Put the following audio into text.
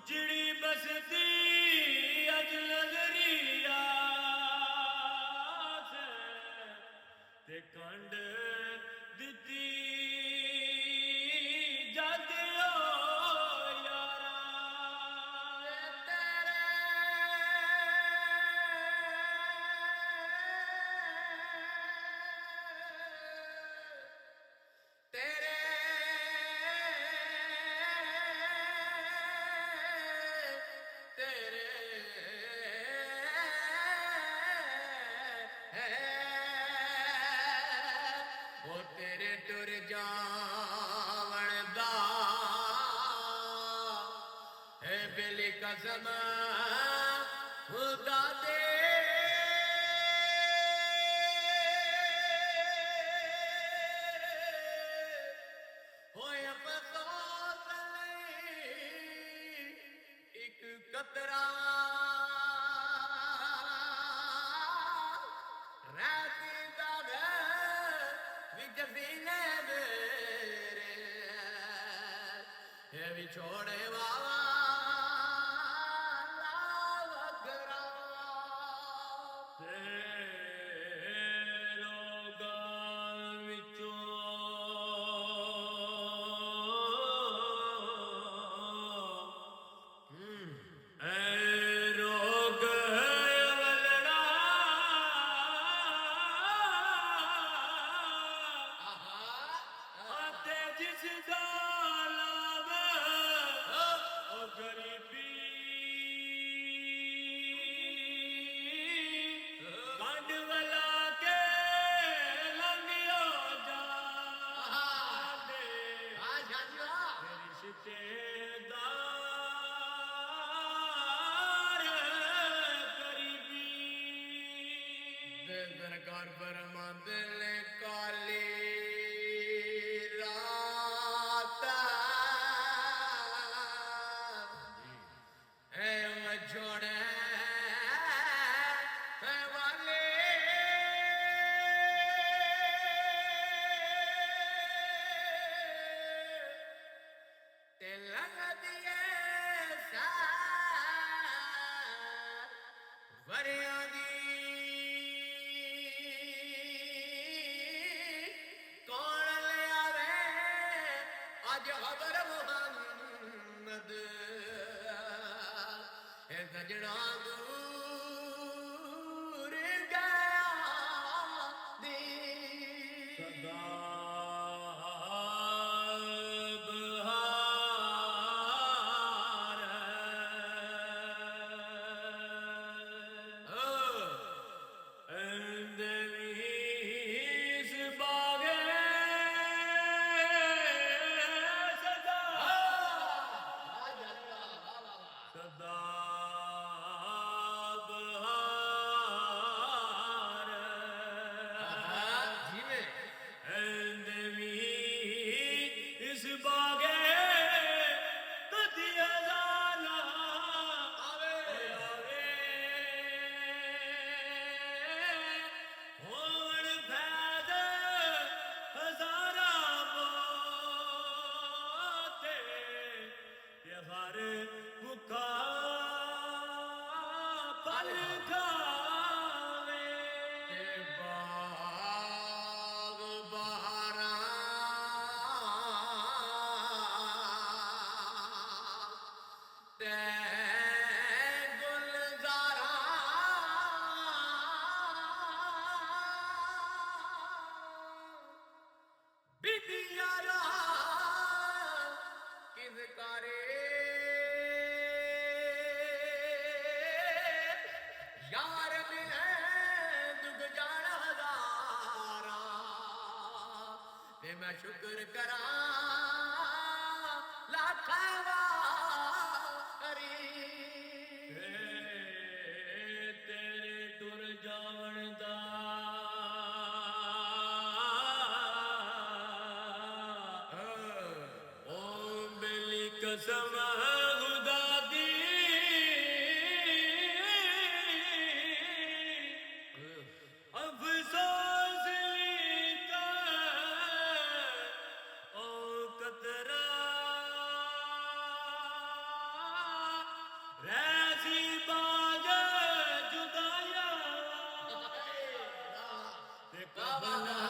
उजड़ी बसती अज नजरिया से ते कंड दिती जद यारा तेरे तेरे ओ तेरे टुर जावण दा है बिली कसम खुदा दे होए अफसोस नहीं एक कतरा राती दा विजबीने मेरे ये भी छोड़े वाला वगरा तेरो गाल विचों रोग वलड़ा आते जिस दालाव ओ गरीबी कंड वला के लंगियो जा दे तेरी रिश्तेदार करीबी दरकार पर मंदिर काली रात है मझोड़े है वाले तिलक दिए वरिया दी कौन ले आवे अज खबर मुहम्मद ए सजना दूर गया दी जी में इस बागे कदिया जाना आवे होण फैद हजारा मोते ये हर भुखा फल खावे के बाग बहारा ते गुलजारा बिटियारा किस करे यार मिले दुग जाना हजारा ते मैं शुक्र करा लाखा करी तेरे टुर जावण दा ओ बेली कसम खुदा दी अफसोस लीता ओ कतरा वादा